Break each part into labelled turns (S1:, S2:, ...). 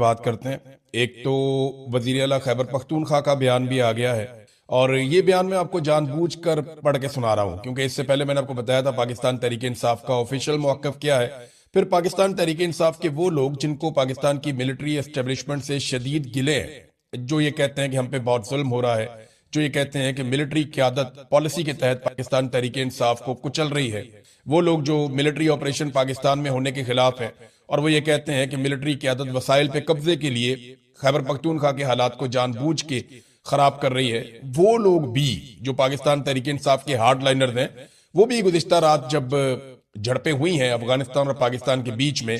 S1: بات کرتے ہیں۔ ایک تو وزیر اعلیٰ خیبر پختونخوا کا بیان بھی آ گیا ہے، اور یہ بیان میں آپ کو جان بوجھ کر پڑھ کے سنا رہا ہوں کیونکہ اس سے پہلے میں نے آپ کو بتایا تھا پاکستان تحریک انصاف کا آفیشیل موقف کیا ہے، پھر پاکستان تحریک انصاف کے وہ لوگ جن کو پاکستان کی ملٹری اسٹیبلشمنٹ سے شدید گلے ہیں، جو یہ کہتے ہیں کہ ہم پہ بہت ظلم ہو رہا ہے، جو یہ کہتے ہیں کہ ملٹری قیادت پالیسی کے تحت پاکستان تحریک انصاف کو کچل رہی ہے، وہ لوگ جو ملٹری آپریشن پاکستان میں ہونے کے خلاف ہیں، اور وہ یہ کہتے ہیں کہ ملٹری قیادت وسائل پہ قبضے کے لیے خیبر پختونخوا کے حالات کو جان بوجھ کے خراب کر رہی ہے، وہ لوگ بھی جو پاکستان تحریک انصاف کے ہارڈ لائنرز ہیں، وہ بھی گزشتہ رات جب جھڑپیں ہوئی ہیں افغانستان اور پاکستان کے بیچ میں،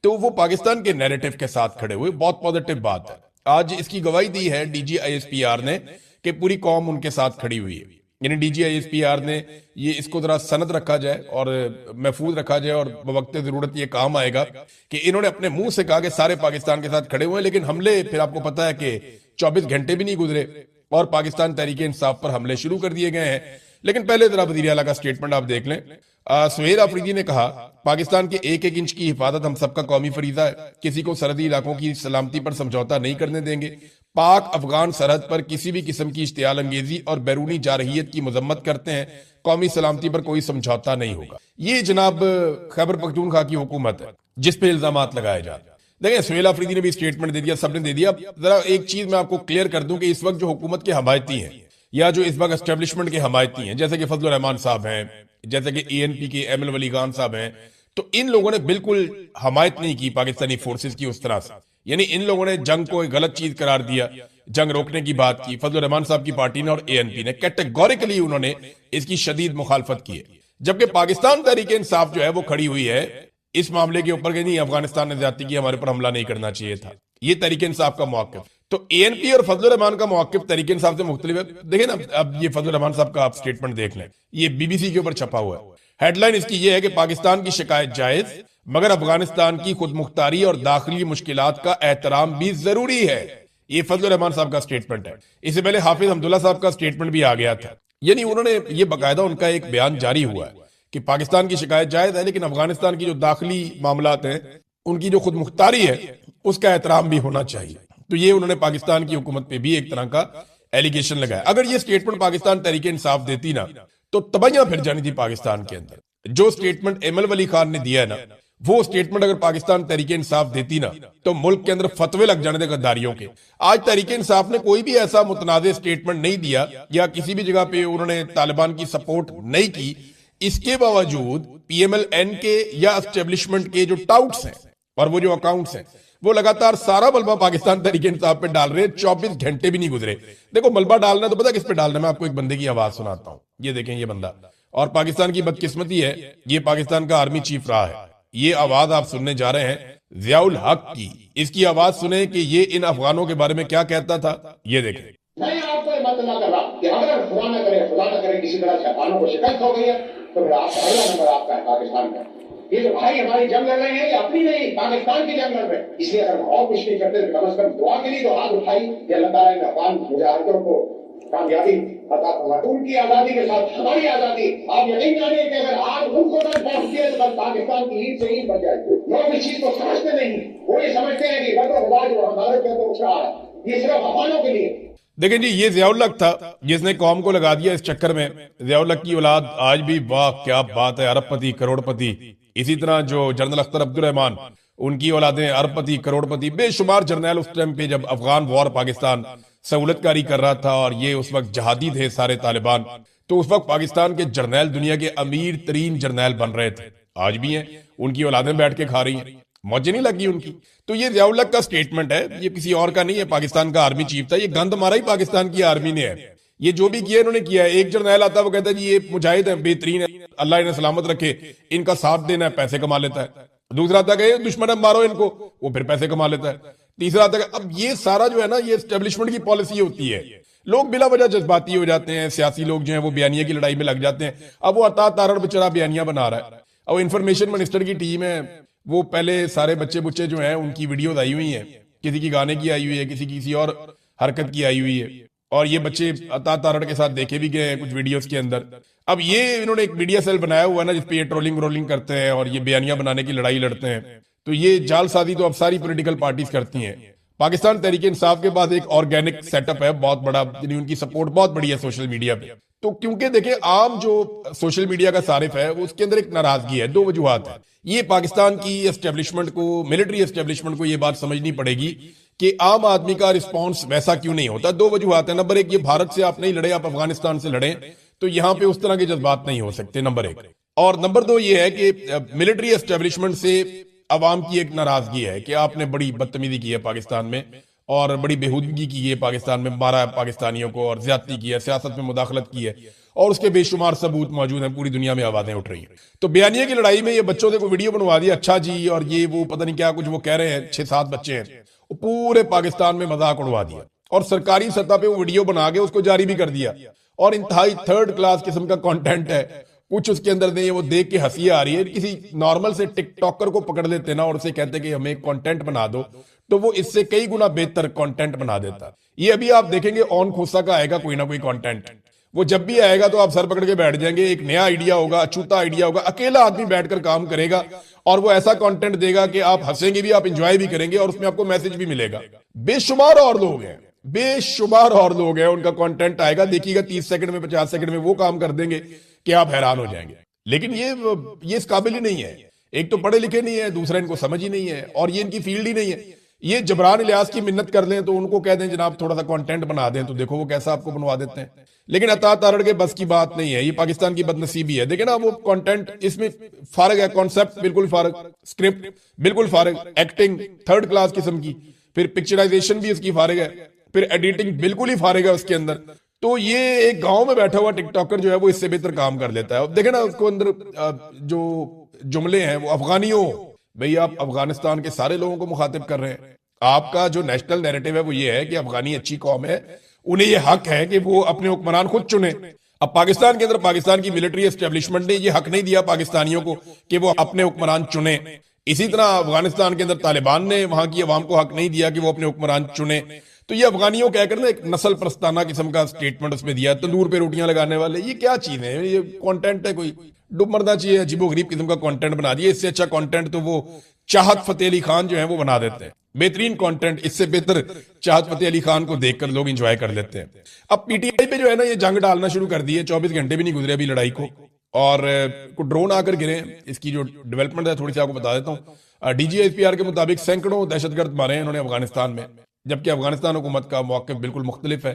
S1: تو وہ پاکستان کے نیریٹو کے ساتھ کھڑے ہوئے۔ بہت پازیٹیو بات ہے۔ آج اس کی گواہی دی ہے D G I S P R نے کہ پوری قوم ان کے ساتھ کھڑی ہوئی ہے۔ یعنی D G I S P R نے یہ اس کو ذرا سند رکھا جائے اور محفوظ رکھا جائے، اور بوقت ضرورت یہ کام آئے گا کہ انہوں نے اپنے منہ سے کہا کہ سارے پاکستان کے ساتھ کھڑے ہوئے ہیں، لیکن حملے پھر آپ کو پتا ہے کہ 24 گھنٹے بھی نہیں گزرے اور پاکستان تحریک انصاف پر حملے شروع کر دیے گئے ہیں۔ لیکن پہلے ذرا وزیر اعلیٰ کا سٹیٹمنٹ آپ دیکھ لیں۔ سہیل آفریدی نے کہا پاکستان کے ایک ایک انچ کی حفاظت ہم سب کا قومی فریضہ ہے، کسی کو سرحدی علاقوں کی سلامتی پر سمجھوتا نہیں کرنے دیں گے، پاک افغان سرحد پر کسی بھی قسم کی اشتعال انگیزی اور بیرونی جارحیت کی مذمت کرتے ہیں، قومی سلامتی پر کوئی سمجھوتا نہیں ہوگا۔ یہ جناب خیبر پختونخوا کی حکومت ہے جس پہ الزامات لگائے جا رہے ہیں۔ دیکھیں سہیل آفریدی نے بھی سٹیٹمنٹ دے دیا، سب نے دے دیا۔ ذرا ایک چیز میں آپ کو کلیئر کر دوں کہ اس وقت جو حکومت کے حمایتی ہیں یا جو اس وقت اسٹیبلشمنٹ کے حمایتی ہیں، جیسے کہ فضل الرحمان صاحب ہیں، جیسے کہ اے این پی کے ایم ایل ولی خان صاحب ہیں، تو ان لوگوں نے بالکل حمایت نہیں کی پاکستانی فورسز کی اس طرح سے۔ یعنی ان لوگوں نے جنگ کو ایک غلط چیز قرار دیا، جنگ روکنے کی بات کی۔ فضل الرحمان صاحب کی پارٹی نے اور اے این پی نے کیٹیگوریکلی انہوں نے اس کی شدید مخالفت کی ہے، جبکہ پاکستان تحریک انصاف جو ہے وہ کھڑی ہوئی ہے اس معاملے کے اوپر کہ نہیں، افغانستان نے زیادتی کی، ہمارے پر حملہ نہیں کرنا چاہیے تھا۔ یہ تحریک انصاف کا موقف۔ تو اے این پی اور فضل الرحمان کا موقف تحریک انصاف سے مختلف ہے۔ دیکھیں نا، اب یہ فضل الرحمان صاحب کا آپ سٹیٹمنٹ دیکھ لیں، یہ بی بی سی کے اوپر چھپا ہوا ہے۔ ہیڈ لائن اس کی یہ ہے کہ پاکستان کی شکایت جائز، مگر افغانستان کی خود مختاری اور داخلی مشکلات کا احترام بھی ضروری ہے۔ یہ فضل الرحمان صاحب کا سٹیٹمنٹ ہے۔ اس سے پہلے حافظ حمداللہ صاحب کا سٹیٹمنٹ بھی آ گیا تھا، یعنی انہوں نے یہ باقاعدہ ان کا ایک بیان جاری ہوا ہے کہ پاکستان کی شکایت جائز ہے، لیکن افغانستان کی جو داخلی معاملات ہیں ان کی جو خود مختاری ہے اس کا احترام بھی ہونا چاہیے۔ تو یہ انہوں نے پاکستان کی حکومت پہ بھی ایک طرح کا ایلیگیشن لگایا۔ اگر یہ سٹیٹمنٹ پاکستان تحریک انصاف دیتی نا تو تباہیاں پھر جانی تھی پاکستان کے اندر۔ جو سٹیٹمنٹ ایم ایل ولی خان نے دیا ہے نا، وہ سٹیٹمنٹ اگر پاکستان تحریک انصاف دیتی نا تو ملک کے اندر فتوے لگ جانے تھے غداریوں کے۔ آج تحریک انصاف نے کوئی بھی ایسا متنازع سٹیٹمنٹ نہیں دیا یا کسی بھی جگہ پہ انہوں نے طالبان کی سپورٹ نہیں کی، اس کے باوجود پی ایم ایل این کے یا اسٹیبلشمنٹ کے جو ٹاؤٹس ہیں اور وہ جو اکاؤنٹس ہیں وہ لگاتار سارا ملبہ پاکستان تحریک انصاف پہ ڈال رہے ہیں۔ 24 گھنٹے بھی نہیں گزرے۔ دیکھو ملبہ ڈالنا تو پتا کس پہ ڈالنا ہے، میں آپ کو ایک بندے کی آواز سناتا ہوں۔ یہ دیکھیں یہ بندہ، اور پاکستان کی بدقسمتی ہے یہ پاکستان کا آرمی چیف رہا ہے۔ یہ آواز آپ سننے جا رہے ہیں ضیاء الحق کی۔ اس کی آواز سنیں کہ یہ ان افغانوں کے بارے میں کیا کہتا تھا۔ یہ دیکھیں۔
S2: میں آپ کو یہ بات نہ کر رہا کہ اگر خدا نہ کرے کسی طرح شیطانوں کو شکست ہو گئی ہے تو پھر آپ کا اگلا نمبر آپ کا ہے پاکستان کا۔ یہ جو بھائی ہماری جنگ لڑ رہے ہیں یہ اپنی نہیں، پاکستان کی جنگ لڑ رہے ہیں۔ اس لیے اگر ہم اور کچھ نہیں کرتے تو کم از کم دعا کے لیے تو ہاتھ اٹھائی کہ اللہ تعالیٰ نے افغان مجاہدوں کو کامیابی عطا فرمائے۔ ان کی آزادی کے ساتھ ہماری آزادی۔ آپ یقین جانیے کہ اگر آج ان کو تک پہنچتی ہے تو بس پاکستان کی اینٹ سے اینٹ بن جائے گی۔ لوگ اس چیز کو سمجھتے نہیں، وہ یہ سمجھتے ہیں کہ غدر و غبار جو ہمارے کے اندر اٹھ رہا ہے یہ صرف افغانوں کے لیے۔
S1: دیکھیں جی، یہ ضیاء الحق تھا جس نے قوم کو لگا دیا اس چکر میں۔ ضیاء الحق کی اولاد آج بھی، واہ کیا بات ہے، ارب پتی کروڑ پتی۔ اسی طرح جو جنرل اختر عبد الرحمان، ان کی اولادیں ارب پتی کروڑ پتی، بے شمار جرنیل اس ٹائم پہ جب افغان وار پاکستان سہولت کاری کر رہا تھا اور یہ اس وقت جہادی تھے سارے طالبان، تو اس وقت پاکستان کے جرنیل دنیا کے امیر ترین جرنیل بن رہے تھے، آج بھی ہیں۔ ان کی اولادیں بیٹھ کے کھا رہی ہیں، موجیں نہیں لگی ان کی۔ تو یہ ضیاء الحق کا سٹیٹمنٹ ہے، یہ کسی اور کا نہیں ہے، پاکستان کا آرمی چیف تھا۔ یہ گند مارا ہی پاکستان کی آرمی نے ہے، یہ جو بھی کیا انہوں نے کیا ہے۔ ایک جرنیل آتا ہے وہ کہتا ہے جی یہ مجاہد ہیں، بہترین ہے، اللہ انہیں سلامت رکھے، ان کا ساتھ دینا ہے، پیسے کما لیتا ہے۔ دوسرا آتا ہے کہ دشمن ہے مارو ان کو، وہ پھر پیسے کما لیتا ہے۔ تیسرا آتا ہے کہ اب یہ سارا جو ہے نا یہ اسٹیبلشمنٹ کی پالیسی ہوتی ہے۔ لوگ بلا وجہ جذباتی ہو جاتے ہیں، سیاسی لوگ جو ہیں وہ بیانیہ کی لڑائی میں لگ جاتے ہیں۔ اب وہ عطا تارڑ بیچارہ بیانیہ بنا رہا ہے، اب انفارمیشن منسٹر کی ٹیم ہے، وہ پہلے سارے بچے بچے جو ہیں ان کی ویڈیوز آئی ہوئی ہیں، کسی کی گانے کی آئی ہوئی ہے، کسی اور حرکت کی آئی ہوئی ہے، اور یہ بچے عطا تارڑ کے ساتھ دیکھے بھی گئے ہیں کچھ ویڈیوز کے اندر۔ اب یہ انہوں نے ایک میڈیا سیل بنایا ہوا ہے نا جس پہ یہ ٹرولنگ کرتے ہیں اور یہ بیانیہ بنانے کی لڑائی لڑتے ہیں۔ تو یہ جال سازی تو اب ساری پولیٹیکل پارٹیز کرتی ہیں. پاکستان تحریک انصاف کے بعد ایک آرگینک سیٹ اپ ہے بہت بڑا، یعنی ان کی سپورٹ بہت بڑی ہے سوشل میڈیا پہ. تو کیونکہ دیکھیں عام جو سوشل میڈیا کا صارف ہے وہ اس کے اندر ایک ناراضگی ہے. دو وجوہات ہیں. یہ پاکستان کی اسٹیبلشمنٹ کو، ملٹری اسٹیبلشمنٹ کو یہ بات سمجھنی پڑے گی کہ عام آدمی کا رسپانس ویسا کیوں نہیں ہوتا. دو وجوہات ہیں. نمبر ایک، یہ بھارت سے آپ نہیں لڑے، آپ افغانستان سے لڑیں تو یہاں پہ اس طرح کے جذبات نہیں ہو سکتے، نمبر ایک. اور نمبر دو یہ ہے کہ ملٹری اسٹیبلشمنٹ سے عوام کی ایک ناراضگی ہے کہ آپ نے بڑی بدتمیزی کی ہے پاکستان میں اور بڑی بےہودگی کی ہے پاکستان میں، مارا ہے پاکستانیوں کو اور زیادتی کی ہے، سیاست میں مداخلت کی ہے، اور اس کے بے شمار ثبوت موجود ہیں، پوری دنیا میں آوازیں اٹھ رہی ہیں. تو بیانیے کی لڑائی میں یہ بچوں سے کوئی ویڈیو بنوا دیا، اچھا جی، اور یہ وہ پتہ نہیں کیا کچھ وہ کہہ رہے ہیں، 6-7 بچے ہیں، وہ پورے پاکستان میں مذاق اڑوا دیا اور سرکاری سطح پہ وہ ویڈیو بنا کے اس کو جاری بھی کر دیا. اور انتہائی تھرڈ کلاس قسم کا کانٹینٹ ہے. کچھ اس کے اندر نہیں، وہ دیکھ کے ہنسی آ رہی ہے. کسی نارمل سے ٹک ٹاکر کو پکڑ لیتے نا اور اسے کہتے کہ ہمیں کانٹینٹ بنا دو، تو وہ اس سے کئی گنا بہتر کانٹینٹ بنا دیتا. یہ ابھی آپ دیکھیں گے اون کھوسا کا آئے گا کوئی نہ کوئی کانٹینٹ. وہ جب بھی آئے گا تو آپ سر پکڑ کے بیٹھ جائیں گے. ایک نیا آئیڈیا ہوگا، اچھوتا آئیڈیا ہوگا، اکیلا آدمی بیٹھ کر کام کرے گا اور وہ ایسا کانٹینٹ دے گا کہ آپ ہنسیں گے بھی، آپ انجوائے بھی کریں گے اور اس میں آپ کو میسج بھی ملے گا. بے شمار اور لوگ ہیں، بے شمار اور لوگ ہیں، ان کا کانٹینٹ آئے گا، دیکھیے گا 30 سیکنڈ میں 50 سیکنڈ میں وہ کام کر دیں گے کہ آپ حیران ہو جائیں گے. لیکن یہ اس قابل ہی نہیں ہے. ایک تو پڑھے لکھے نہیں ہے، دوسرا ان کو سمجھ ہی نہیں ہے، اور یہ ان کی فیلڈ ہی نہیں ہے. یہ جبران الیاس کی منت کر لیں تو ان کو کہہ دیں جناب تھوڑا سا کانٹینٹ بنا دیں تو دیکھو وہ کیسا آپ کو بنوا دیتے ہیں. لیکن عطا تارڑ کے بس کی بات نہیں ہے. یہ پاکستان کی بد نصیبی ہے. دیکھیں نا وہ کانٹینٹ اس میں فارغ ہے، کانسیپٹ بالکل فارغ، اسکرپٹ بالکل فارغ، ایکٹنگ تھرڈ کلاس قسم کی، پھر پکچرائزیشن بھی اس کی فارغ ہے، پھر ایڈیٹنگ بالکل ہی فارغ ہے اس کے اندر. تو یہ ایک گاؤں میں بیٹھا ہوا ٹک ٹاکر جو ہے وہ اس سے بہتر کام کر لیتا ہے. اب دیکھیں نا اس کو اندر جو جملے ہیں وہ افغانیوں، بھئی آپ افغانستان کے سارے لوگوں کو مخاطب کر رہے ہیں. آپ کا جو نیشنل نیریٹو ہے وہ یہ ہے کہ افغانی اچھی قوم ہے، انہیں یہ حق ہے کہ وہ اپنے حکمران خود چنیں. اب پاکستان کے اندر پاکستان کی ملٹری اسٹیبلشمنٹ نے یہ حق نہیں دیا پاکستانیوں کو کہ وہ اپنے حکمران چنیں. اسی طرح افغانستان کے اندر طالبان نے وہاں کی عوام کو حق نہیں دیا کہ وہ اپنے حکمران چنیں. تو یہ افغانیوں کہہ کر نا ایک نسل پرستانہ قسم کا سٹیٹمنٹ اس میں دیا، تندور پہ روٹیاں لگانے والے. یہ کیا چیز ہے؟ یہ کانٹینٹ ہے کوئی ڈب مرنا چاہیے، عجیب و غریب قسم کا کانٹینٹ بنا دیا. اس سے اچھا کانٹینٹ تو وہ چاہت فتح علی خان جو ہیں وہ بنا دیتے ہیں. بہترین کانٹینٹ، اس سے بہتر چاہت فتح علی خان کو دیکھ کر لوگ انجوائے کر لیتے ہیں. اب پی ٹی آئی پہ جو ہے نا یہ جنگ ڈالنا شروع کر دی ہے. 24 گھنٹے بھی نہیں گزرے ابھی لڑائی کو، اور کوئی ڈرون آ کر گرے. اس کی جو ڈیولپمنٹ ہے تھوڑی سی آپ کو بتا دیتا ہوں. D G S P R کے مطابق سینکڑوں دہشت گرد مارے ہیں انہوں نے افغانستان میں، جبکہ افغانستان حکومت کا موقف بالکل مختلف ہے.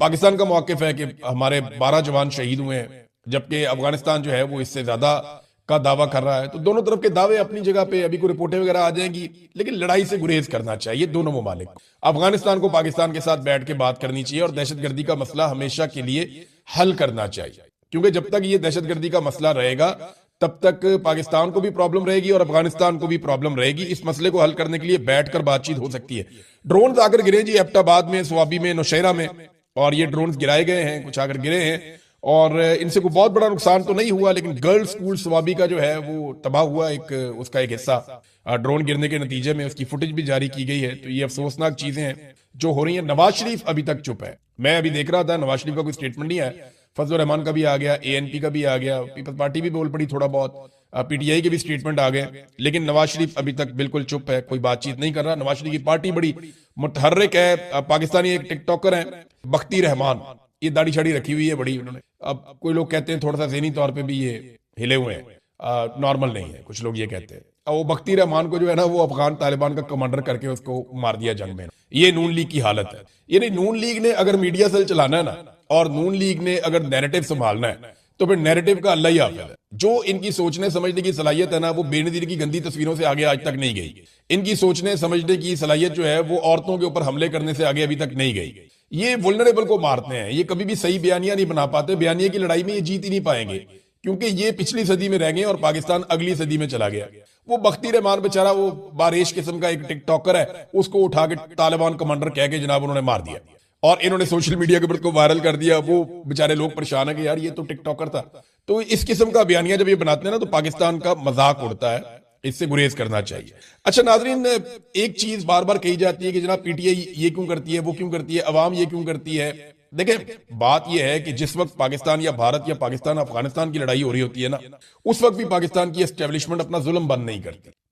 S1: پاکستان کا موقف ہے کہ ہمارے 12 جوان شہید ہوئے ہیں، جبکہ افغانستان جو ہے وہ اس سے زیادہ کا دعویٰ کر رہا ہے. تو دونوں طرف کے دعوے اپنی جگہ پہ، ابھی کوئی رپورٹیں وغیرہ آ جائیں گی، لیکن لڑائی سے گریز کرنا چاہیے دونوں ممالک کو. افغانستان کو پاکستان کے ساتھ بیٹھ کے بات کرنی چاہیے اور دہشت گردی کا مسئلہ ہمیشہ کے لیے حل کرنا چاہیے. کیونکہ جب تک یہ دہشت گردی کا مسئلہ رہے گا تب تک پاکستان کو بھی پرابلم رہے گی اور افغانستان کو بھی پرابلم رہے گی. اس مسئلے کو حل کرنے کے لیے بیٹھ کر بات چیت ہو سکتی ہے. ڈرونز آ کر گرے جی ایبٹ آباد میں، سوابی میں، نوشہرہ میں، اور یہ ڈرونز گرائے گئے ہیں، کچھ آ کر گرے ہیں، اور ان سے کوئی بہت بڑا نقصان تو نہیں ہوا، لیکن گرل سکول سوابی کا جو ہے وہ تباہ ہوا. اس کا ایک حصہ ڈرون گرنے کے نتیجے میں، اس کی فوٹیج بھی جاری کی گئی ہے. تو یہ افسوسناک چیزیں ہیں جو ہو رہی ہیں. نواز شریف ابھی تک چپ ہے. میں ابھی دیکھ رہا تھا نواز شریف کا کوئی سٹیٹمنٹ نہیں آیا. فضل الرحمان کا بھی آ گیا، اے این پی کا بھی آ گیا، پیپلز پارٹی بھی بول پڑی تھوڑا بہت، پی ٹی آئی کے بھی سٹیٹمنٹ آ گئے، لیکن نواز شریف ابھی تک بالکل چپ ہے، کوئی بات چیت نہیں کر رہا. نواز شریف کی پارٹی بڑی متحرک ہے. پاکستانی ایک ٹک ٹاکر ہیں بختی رحمان، یہ داڑھی چھڑی رکھی ہوئی ہے بڑی انہوں نے. اب کوئی لوگ کہتے ہیں تھوڑا سا ذہنی طور پہ بھی یہ ہلے ہوئے ہیں، نارمل نہیں ہے، کچھ لوگ یہ کہتے ہیں. وہ بختی رحمان کو جو ہے نا وہ افغان طالبان کا کمانڈر کر کے اس کو مار دیا جنگ میں. یہ نون لیگ کی حالت ہے. یعنی نون لیگ نے اگر میڈیا سیل چلانا ہے نا، اور نون لیگ نے اگر نیریٹو سنبھالنا ہے، تو پھر نیریٹو کا اللہ ہی حافظ ہے. جو ان کی سوچنے سمجھنے کی صلاحیت ہے نا وہ بے نظیر کی گندی تصویروں سے آگے آج تک نہیں گئی. ان کی سوچنے سمجھنے کی صلاحیت جو ہے وہ عورتوں کے اوپر حملے کرنے سے آگے ابھی تک نہیں گئی. یہ ولنریبل کو مارتے ہیں. یہ کبھی بھی صحیح بیانیہ نہیں بنا پاتے. بیانیے کی لڑائی میں یہ جیت ہی نہیں پائیں گے، کیونکہ یہ پچھلی صدی میں رہ گئے اور پاکستان اگلی صدی میں چلا گیا. وہ بختی رحمان بیچارہ وہ باریش قسم کا ایک ٹک ٹاکر ہے، اس کو اٹھا کے طالبان کمانڈر کہہ کے جناب انہوں نے مار دیا، اور انہوں نے سوشل میڈیا کے اوپر کو وائرل کر دیا. وہ بیچارے لوگ پریشان ہیں کہ یار یہ تو ٹک ٹاکر تھا. تو اس قسم کا بیانیہ جب یہ بناتے ہیں نا تو پاکستان کا مذاق اڑتا ہے. اس سے گریز کرنا چاہیے. اچھا ناظرین، ایک چیز بار بار کہی جاتی ہے کہ جناب پی ٹی آئی یہ کیوں کرتی ہے، وہ کیوں کرتی ہے، عوام یہ کیوں کرتی ہے. دیکھیں بات یہ ہے کہ جس وقت پاکستان یا بھارت یا پاکستان افغانستان کی لڑائی ہو رہی ہوتی ہے نا، اس وقت بھی پاکستان کی اسٹیبلشمنٹ اپنا ظلم بند نہیں کرتی.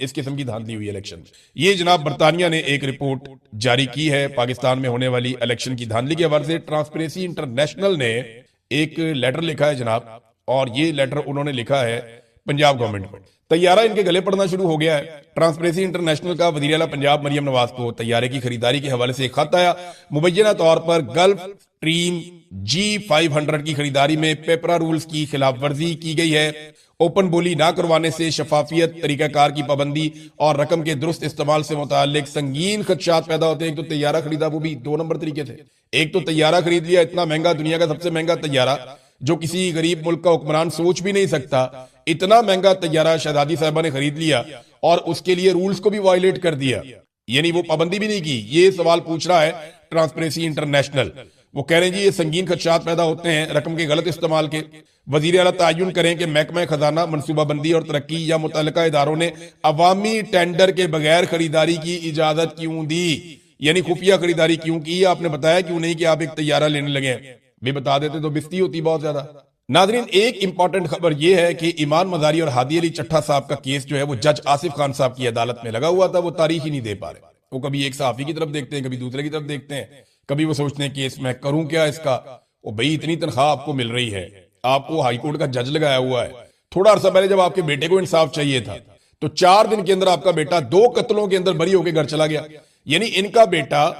S1: اس قسم کی دھاندلی ہوئی الیکشن میں. یہ جناب برطانیہ نے ایک رپورٹ جاری کی ہے پاکستان میں ہونے والی الیکشن کی دھاندلی کے حوالے سے. ٹرانسپیرنسی انٹرنیشنل نے ایک لیٹر لکھا ہے جناب, اور یہ لیٹر انہوں نے لکھا ہے پنجاب گورنمنٹ کو. طیارہ ان کے گلے پڑنا شروع ہو گیا ہے. ٹرانسپیرنسی انٹرنیشنل کا وزیر اعلیٰ پنجاب مریم نواز کو طیارے کی خریداری کے حوالے سے ایک خط آیا. مبینہ طور پر گلف ٹریم G500 کی خریداری میں پیپرا رولز کی خلاف ورزی کی گئی ہے. اوپن بولی نہ کروانے سے, شفافیت, طریقہ کار کی پابندی اور رقم کے درست استعمال سے متعلق سنگین خدشات پیدا ہوتے ہیں. ایک تو طیارہ خریدا, وہ بھی 2 نمبر طریقے سے. ایک تو طیارہ خرید لیا, اتنا مہنگا, دنیا کا سب سے مہنگا طیارہ جو کسی غریب ملک کا حکمران سوچ بھی نہیں سکتا. اتنا مہنگا طیارہ شہزادی صاحبہ نے خرید لیا اور اس کے لیے رولز کو بھی وائلیٹ کر دیا, یعنی وہ پابندی بھی نہیں کی. یہ سوال پوچھ رہا ہے ٹرانسپیرنسی انٹرنیشنل. وہ کہہ رہے ہیں جی یہ سنگین خدشات پیدا ہوتے ہیں رقم کے غلط استعمال کے. وزیر اعلیٰ تعین کریں کہ محکمہ خزانہ, منصوبہ بندی اور ترقی یا متعلقہ اداروں نے عوامی ٹینڈر کے بغیر خریداری کی اجازت کیوں دی, یعنی خفیہ خریداری کیوں کی. آپ نے بتایا کیوں نہیں کہ آپ ایک طیارہ لینے لگے ہیں, بھی بتا دیتے تو بستی ہوتی بہت زیادہ. ناظرین, ایک امپورٹنٹ خبر یہ ہے کہ ایمان مزاری اور ہادی علی چٹھا صاحب کا کیس جو ہے وہ جج آصف خان صاحب کی عدالت میں لگا ہوا تھا. وہ تاریخ ہی نہیں دے پا رہے. وہ کبھی ایک صحافی کی طرف دیکھتے ہیں, کبھی دوسرے کی طرف دیکھتے ہیں, کبھی وہ سوچتے ہیں کہ اس میں کروں کیا اس کا. وہ بھئی اتنی تنخواہ آپ کو مل رہی ہے, آپ کو ہائی کورٹ کا جج لگایا ہوا ہے. تھوڑا عرصہ پہلے جب آپ کے بیٹے کو انصاف چاہیے تھا تو 4 دن کے اندر آپ کا بیٹا 2 قتلوں کے اندر بری ہو کے گھر چلا گیا. یعنی ان کا بیٹا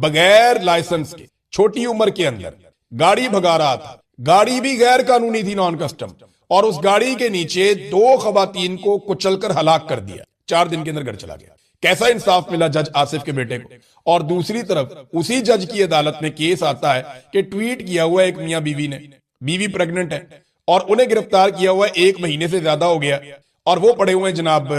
S1: بغیر لائسنس کے چھوٹی عمر کے اندر گاڑی بھگا رہا تھا. گاڑی بھی غیر قانونی تھی, نان کسٹم, اور اس گاڑی کے نیچے 2 خواتین کو کچل کر ہلاک کر دیا. 4 دن کے اندر گھر چلا گیا. کیسا انصاف ملا جج آصف کے بیٹے کو. اور دوسری طرف اسی جج کی عدالت میں کیس آتا ہے کہ ٹویٹ کیا ہوا ہے ایک میاں بیوی نے, بیوی پریگننٹ ہے, اور انہیں گرفتار کیا ہوا ہے 1 مہینے سے زیادہ ہو گیا, اور وہ پڑے ہوئے ہیں جناب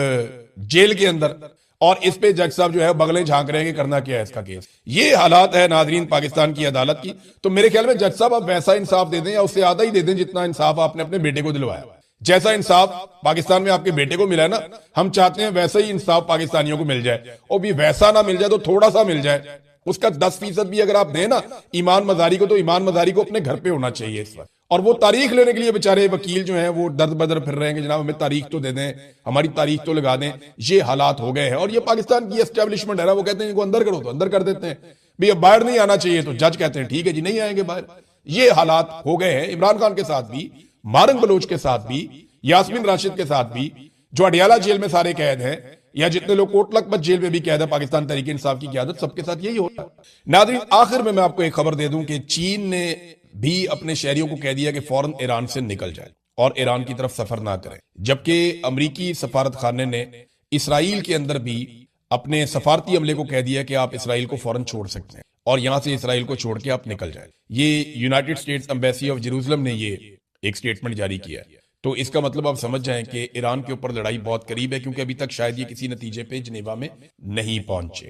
S1: جیل کے اندر. اور اس پہ جج صاحب جو ہے بغلیں جھانک رہے ہیں کہ کرنا کیا ہے اس کا کیس. یہ حالات ہے ناظرین پاکستان کی عدالت کی. تو میرے خیال میں جج صاحب آپ ویسا انصاف دے دیں یا اس سے آدھا ہی دے دیں جتنا انصاف آپ نے اپنے بیٹے کو دلوایا. جیسا انصاف پاکستان میں آپ کے بیٹے کو ملا ہے نا, ہم چاہتے ہیں ویسا ہی انصاف پاکستانیوں کو مل جائے. اور بھی ویسا نہ مل جائے تو تھوڑا سا مل جائے, اس کا 10% بھی اگر آپ دیں نا ایمان مزاری کو, تو ایمان مزاری کو اپنے گھر پہ ہونا چاہیے اس وقت. اور وہ تاریخ لینے کے لیے بیچارے وکیل جو ہیں وہ درد بدر پھر رہے ہیں کہ جناب ہمیں تاریخ تو دے دیں, ہماری تاریخ تو لگا دیں. یہ حالات ہو گئے ہیں, اور یہ پاکستان کی اسٹیبلشمنٹ ہے نا, وہ کہتے ہیں ان کو اندر کرو تو اندر کر دیتے ہیں. بھی اب باہر نہیں آنا چاہیے تو جج کہتے ہیں ٹھیک ہے جی نہیں آئیں گے باہر. یہ حالات ہو گئے ہیں عمران خان کے ساتھ بھی, مارنگ بلوچ کے ساتھ بھی, یاسمین راشد کے ساتھ بھی, جو اڈیالہ جیل میں سارے قید ہیں, یا جتنے لوگ کوٹ لکھپت جیل میں بھی قید ہے پاکستان تحریک انصاف کی قیادت, سب کے ساتھ یہی ہو رہا ہے. ناظرین آخر میں آپ کو ایک خبر دے دوں کہ چین نے بھی اپنے شہریوں کو کہہ دیا کہ فوراً ایران سے نکل جائیں اور ایران کی طرف سفر نہ کریں. جبکہ امریکی سفارت خانے نے اسرائیل کے اندر بھی اپنے سفارتی عملے کو کہہ دیا کہ آپ اسرائیل کو فوراً چھوڑ سکتے ہیں اور یہاں سے اسرائیل کو چھوڑ کے آپ نکل جائیں. یہ United States embassy of Jerusalem نے یہ ایک سٹیٹمنٹ جاری کیا. تو اس کا مطلب آپ سمجھ جائیں کہ ایران کے اوپر لڑائی بہت قریب ہے, کیونکہ ابھی تک شاید یہ کسی نتیجے پہ جنیوا میں نہیں پہنچے.